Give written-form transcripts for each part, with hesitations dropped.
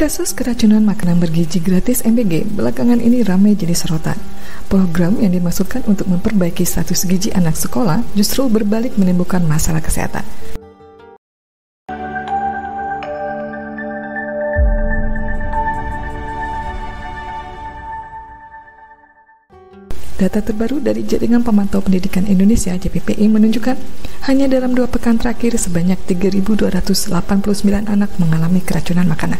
Kasus keracunan makanan bergizi gratis MBG belakangan ini ramai jadi sorotan. Program yang dimaksudkan untuk memperbaiki status gizi anak sekolah justru berbalik menimbulkan masalah kesehatan. Data terbaru dari Jaringan Pemantau Pendidikan Indonesia (JPPI) menunjukkan hanya dalam 2 pekan terakhir sebanyak 3.289 anak mengalami keracunan makanan.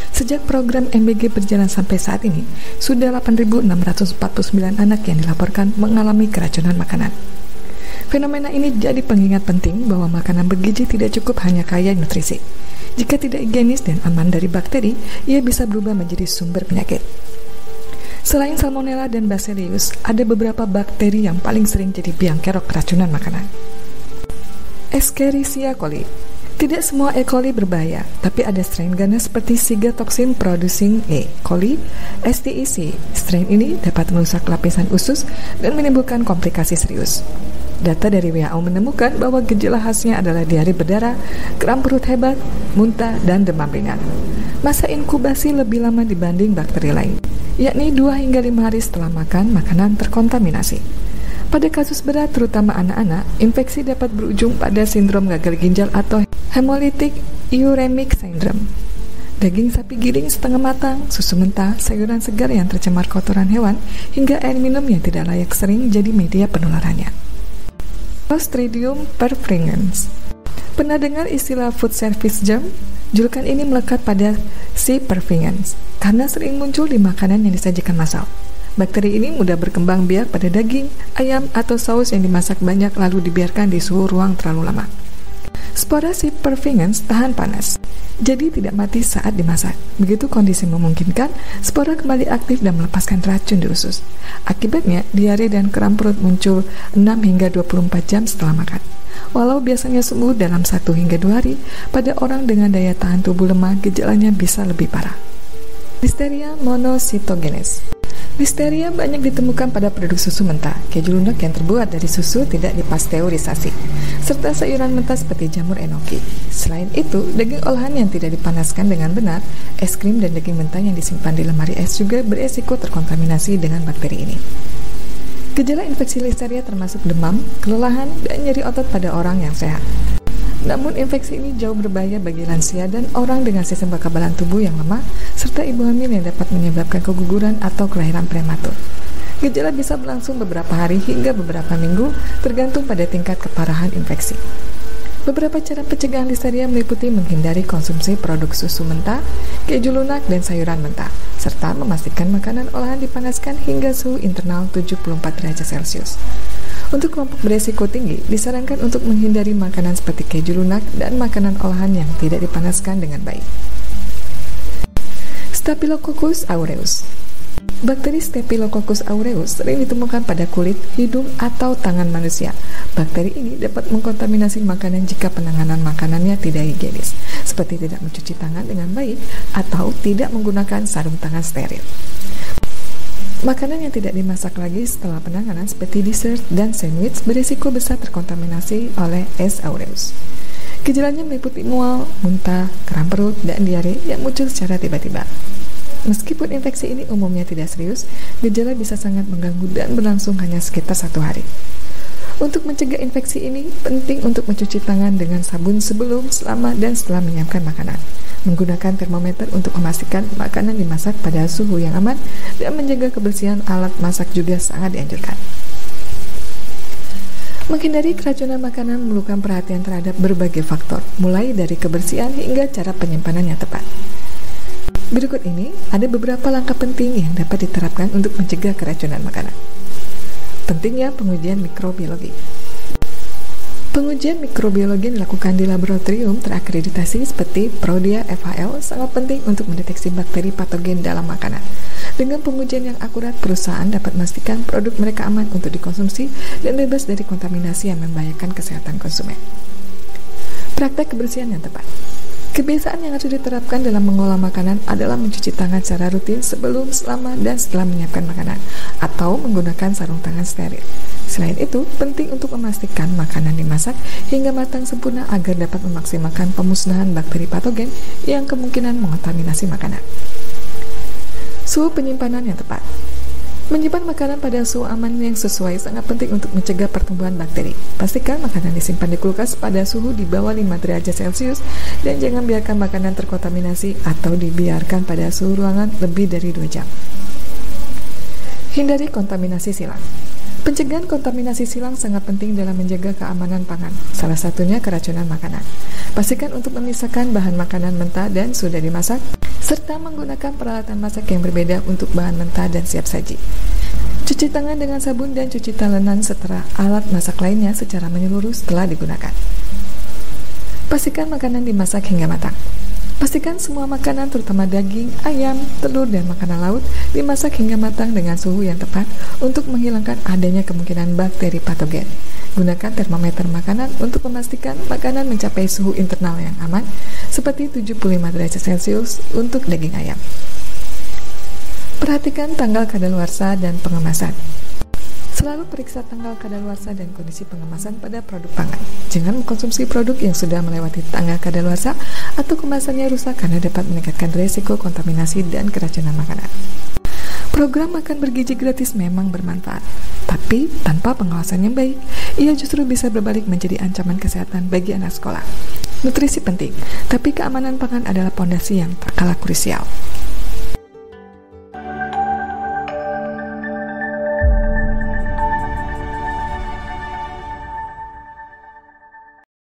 Sejak program MBG berjalan sampai saat ini, sudah 8.649 anak yang dilaporkan mengalami keracunan makanan. Fenomena ini jadi pengingat penting bahwa makanan bergizi tidak cukup hanya kaya nutrisi. Jika tidak higienis dan aman dari bakteri, ia bisa berubah menjadi sumber penyakit. Selain Salmonella dan Bacillus, ada beberapa bakteri yang paling sering jadi biang kerok keracunan makanan. Escherichia coli. Tidak semua E. coli berbahaya, tapi ada strain ganas seperti Shiga toxin producing E. coli, STEC. Strain ini dapat merusak lapisan usus dan menimbulkan komplikasi serius. Data dari WHO menemukan bahwa gejala khasnya adalah diare berdarah, kram perut hebat, muntah, dan demam ringan. Masa inkubasi lebih lama dibanding bakteri lain, yakni 2 hingga 5 hari setelah makan makanan terkontaminasi. Pada kasus berat, terutama anak-anak, infeksi dapat berujung pada sindrom gagal ginjal atau hemolytic uremic syndrome. Daging sapi giling setengah matang, susu mentah, sayuran segar yang tercemar kotoran hewan, hingga air minum yang tidak layak sering jadi media penularannya. Clostridium perfringens. Pernah dengar istilah food service germ? Julukan ini melekat pada C. perfringens karena sering muncul di makanan yang disajikan massal. Bakteri ini mudah berkembang biak pada daging, ayam, atau saus yang dimasak banyak lalu dibiarkan di suhu ruang terlalu lama. Spora C. perfringens tahan panas, jadi tidak mati saat dimasak. Begitu kondisi memungkinkan, spora kembali aktif dan melepaskan racun di usus. Akibatnya, diare dan kram perut muncul 6 hingga 24 jam setelah makan. Walau biasanya sembuh dalam 1 hingga 2 hari, pada orang dengan daya tahan tubuh lemah, gejalanya bisa lebih parah. Listeria monocytogenes. Listeria banyak ditemukan pada produk susu mentah, keju lunak yang terbuat dari susu tidak dipasteurisasi, serta sayuran mentah seperti jamur enoki. Selain itu, daging olahan yang tidak dipanaskan dengan benar, es krim dan daging mentah yang disimpan di lemari es juga beresiko terkontaminasi dengan bakteri ini. Gejala infeksi listeria termasuk demam, kelelahan, dan nyeri otot pada orang yang sehat. Namun infeksi ini jauh berbahaya bagi lansia dan orang dengan sistem kekebalan tubuh yang lemah, serta ibu hamil yang dapat menyebabkan keguguran atau kelahiran prematur. Gejala bisa berlangsung beberapa hari hingga beberapa minggu, tergantung pada tingkat keparahan infeksi. Beberapa cara pencegahan listeria meliputi menghindari konsumsi produk susu mentah, keju lunak, dan sayuran mentah, serta memastikan makanan olahan dipanaskan hingga suhu internal 74 derajat Celcius. Untuk kelompok beresiko tinggi, disarankan untuk menghindari makanan seperti keju lunak dan makanan olahan yang tidak dipanaskan dengan baik. Staphylococcus aureus. Bakteri Staphylococcus aureus sering ditemukan pada kulit, hidung, atau tangan manusia. Bakteri ini dapat mengkontaminasi makanan jika penanganan makanannya tidak higienis, seperti tidak mencuci tangan dengan baik atau tidak menggunakan sarung tangan steril. Makanan yang tidak dimasak lagi setelah penanganan seperti dessert dan sandwich berisiko besar terkontaminasi oleh S. aureus. Gejalanya meliputi mual, muntah, kram perut, dan diare yang muncul secara tiba-tiba. Meskipun infeksi ini umumnya tidak serius, gejala bisa sangat mengganggu dan berlangsung hanya sekitar 1 hari. Untuk mencegah infeksi ini, penting untuk mencuci tangan dengan sabun sebelum, selama, dan setelah menyiapkan makanan. Menggunakan termometer untuk memastikan makanan dimasak pada suhu yang aman dan menjaga kebersihan alat masak juga sangat dianjurkan. Menghindari keracunan makanan memerlukan perhatian terhadap berbagai faktor, mulai dari kebersihan hingga cara penyimpanan yang tepat. Berikut ini ada beberapa langkah penting yang dapat diterapkan untuk mencegah keracunan makanan. Pentingnya pengujian mikrobiologi. Pengujian mikrobiologi yang dilakukan di laboratorium terakreditasi seperti Prodia FHL sangat penting untuk mendeteksi bakteri patogen dalam makanan. Dengan pengujian yang akurat, perusahaan dapat memastikan produk mereka aman untuk dikonsumsi dan bebas dari kontaminasi yang membahayakan kesehatan konsumen. Praktek kebersihan yang tepat. Kebiasaan yang harus diterapkan dalam mengolah makanan adalah mencuci tangan secara rutin sebelum, selama, dan setelah menyiapkan makanan, atau menggunakan sarung tangan steril. Selain itu, penting untuk memastikan makanan dimasak hingga matang sempurna agar dapat memaksimalkan pemusnahan bakteri patogen yang kemungkinan mengontaminasi makanan. Suhu penyimpanan yang tepat. Menyimpan makanan pada suhu aman yang sesuai sangat penting untuk mencegah pertumbuhan bakteri. Pastikan makanan disimpan di kulkas pada suhu di bawah 5 derajat Celcius dan jangan biarkan makanan terkontaminasi atau dibiarkan pada suhu ruangan lebih dari 2 jam. Hindari kontaminasi silang. Pencegahan kontaminasi silang sangat penting dalam menjaga keamanan pangan, salah satunya keracunan makanan. Pastikan untuk memisahkan bahan makanan mentah dan sudah dimasak, serta menggunakan peralatan masak yang berbeda untuk bahan mentah dan siap saji. Cuci tangan dengan sabun dan cuci tangan setelah alat masak lainnya secara menyeluruh setelah digunakan. Pastikan makanan dimasak hingga matang. Pastikan semua makanan terutama daging, ayam, telur, dan makanan laut dimasak hingga matang dengan suhu yang tepat untuk menghilangkan adanya kemungkinan bakteri patogen. Gunakan termometer makanan untuk memastikan makanan mencapai suhu internal yang aman seperti 75 derajat Celcius untuk daging ayam. Perhatikan tanggal kadaluarsa dan pengemasan. Selalu periksa tanggal kadaluarsa dan kondisi pengemasan pada produk pangan. Jangan mengkonsumsi produk yang sudah melewati tanggal kadaluarsa atau kemasannya rusak karena dapat meningkatkan risiko kontaminasi dan keracunan makanan. Program makan bergizi gratis memang bermanfaat, tapi tanpa pengawasan yang baik, ia justru bisa berbalik menjadi ancaman kesehatan bagi anak sekolah. Nutrisi penting, tapi keamanan pangan adalah pondasi yang tak kalah krusial.